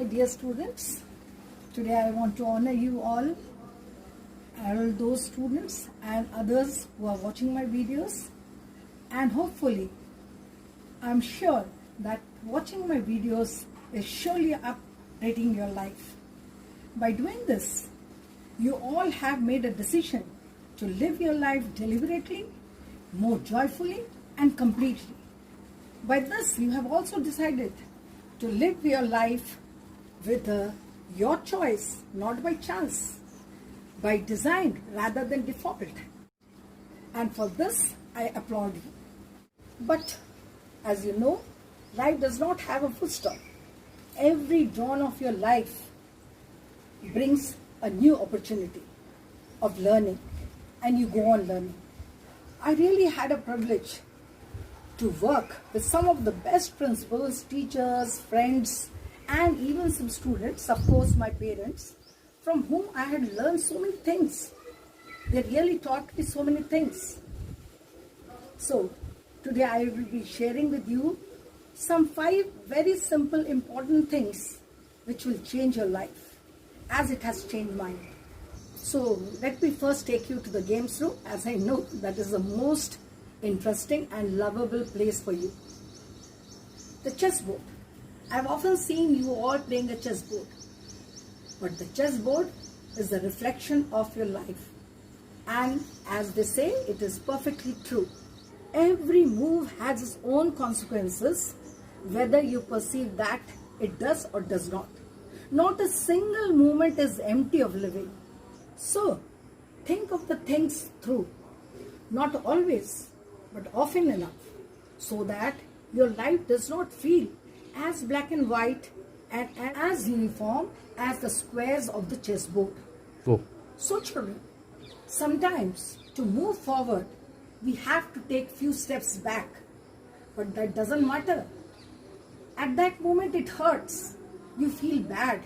dear students. Today I want to honor you all those students and others who are watching my videos, and hopefully I'm sure that watching my videos is surely updating your life. By doing this, you all have made a decision to live your life deliberately, more joyfully and completely. By this, you have also decided to live your life with your choice, not by chance, by design rather than default. And for this, I applaud you. But as you know, life does not have a full stop. Every dawn of your life brings a new opportunity of learning, and you go on learning. I really had a privilege to work with some of the best principals, teachers, friends, and even some students, of course my parents, from whom I had learned so many things. They really taught me so many things. So today I will be sharing with you some 5 very simple important things which will change your life as it has changed mine. So let me first take you to the games room, as I know that is the most interesting and lovable place for you. The chessboard. I've often seen you all playing a chessboard, but the chessboard is the reflection of your life, and as they say, it is perfectly true. Every move has its own consequences, whether you perceive that it does or does not. Not a single moment is empty of living. So think of the things through, not always, but often enough, so that your life does not feel as black and white and as uniform as the squares of the chessboard. Oh. So children, sometimes to move forward, we have to take few steps back, but that doesn't matter. At that moment it hurts, you feel bad,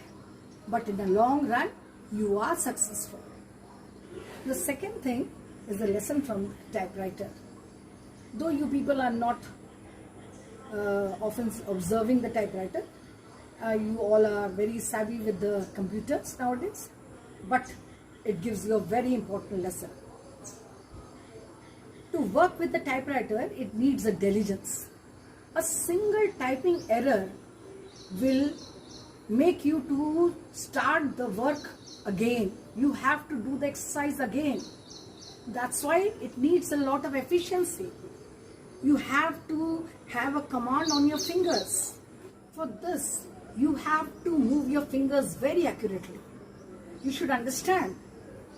but in the long run, you are successful. The second thing is the lesson from the typewriter. Though you people are not often observing the typewriter, you all are very savvy with the computers nowadays, but it gives you a very important lesson. To work with the typewriter, it needs a diligence. A single typing error will make you to start the work again. You have to do the exercise again. That's why it needs a lot of efficiency. You have to have a command on your fingers. For this, you have to move your fingers very accurately. You should understand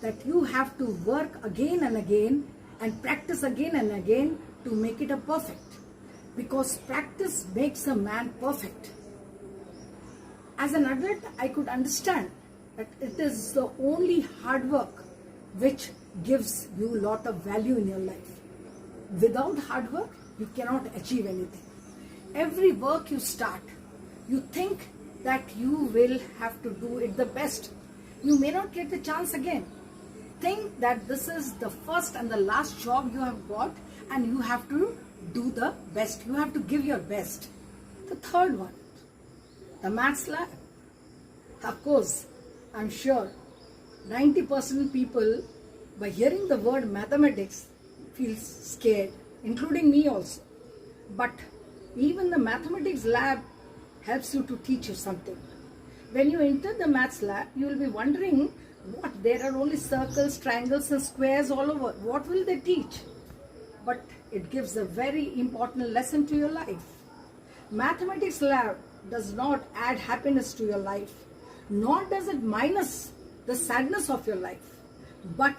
that you have to work again and again and practice again and again to make it a perfect. Because practice makes a man perfect. As an adult, I could understand that it is the only hard work which gives you a lot of value in your life. Without hard work, you cannot achieve anything. Every work you start, you think that you will have to do it the best. You may not get the chance again. Think that this is the first and the last job you have got, and you have to do the best. You have to give your best. The third one, the maths lab. Of course, I'm sure 90% people, by hearing the word mathematics, feels scared, including me also. But even the mathematics lab helps you to teach you something. When you enter the maths lab, you will be wondering, what, there are only circles, triangles and squares all over. What will they teach? But it gives a very important lesson to your life. Mathematics lab does not add happiness to your life, nor does it minus the sadness of your life, but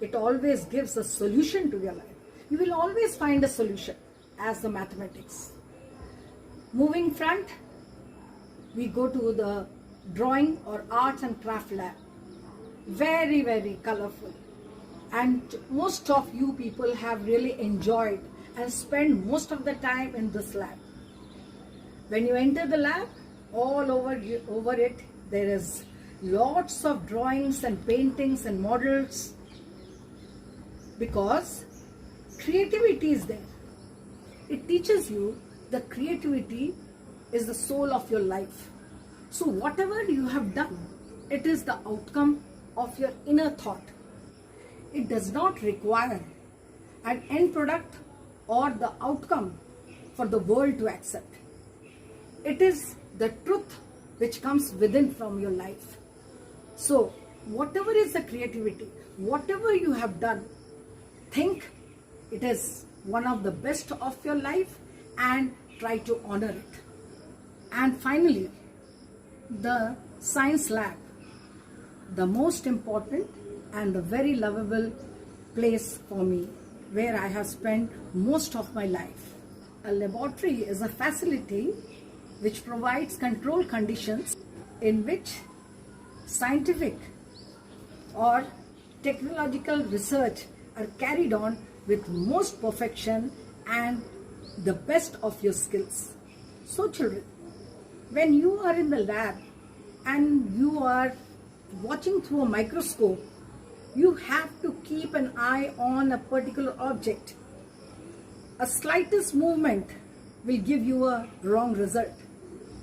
it always gives a solution to your life. You will always find a solution as the mathematics. Moving front, we go to the drawing or art and craft lab. Very, very colorful. And most of you people have really enjoyed and spent most of the time in this lab. When you enter the lab, all over it, there is lots of drawings and paintings and models, because creativity is there. It teaches you that creativity is the soul of your life. So whatever you have done, it is the outcome of your inner thought. It does not require an end product or the outcome for the world to accept. It is the truth which comes within from your life. So whatever is the creativity, whatever you have done, think it is one of the best of your life and try to honor it. And finally, the science lab, the most important and the very lovable place for me, where I have spent most of my life. A laboratory is a facility which provides controlled conditions in which scientific or technological research are carried on with most perfection and the best of your skills. So children, when you are in the lab and you are watching through a microscope, you have to keep an eye on a particular object. A slightest movement will give you a wrong result,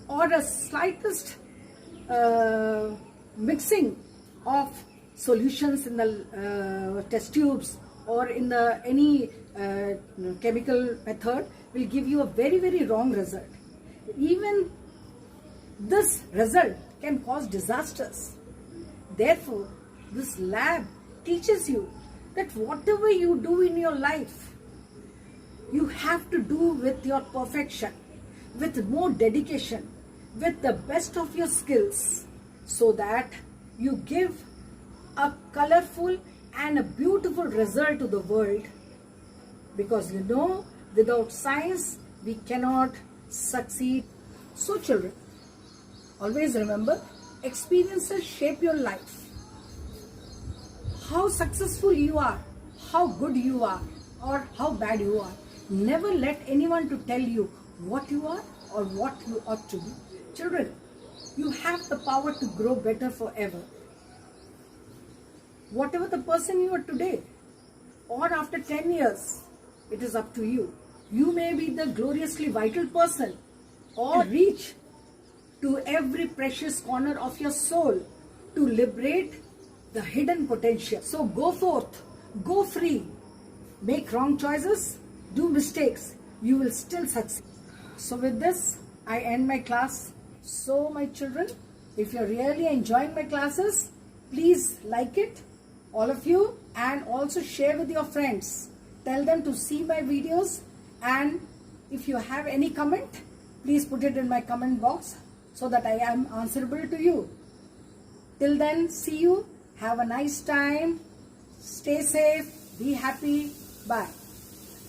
or a slightest mixing of solutions in the test tubes or in the any chemical method will give you a very, very wrong result. Even this result can cause disasters. Therefore, this lab teaches you that whatever you do in your life, you have to do with your perfection, with more dedication, with the best of your skills, so that you give a colorful and a beautiful result to the world. Because you know, without science, we cannot succeed. So children, always remember, experiences shape your life. How successful you are, how good you are, or how bad you are, never let anyone to tell you what you are or what you ought to be. Children, you have the power to grow better forever. Whatever the person you are today, or after 10 years, it is up to you. You may be the gloriously vital person, or reach to every precious corner of your soul to liberate the hidden potential. So go forth, go free, make wrong choices, do mistakes, you will still succeed. So with this, I end my class. So my children, if you're really enjoying my classes, please like it, all of you, and also share with your friends. Tell them to see my videos, and if you have any comment, please put it in my comment box so that I am answerable to you. Till then, see you. Have a nice time. Stay safe. Be happy. Bye.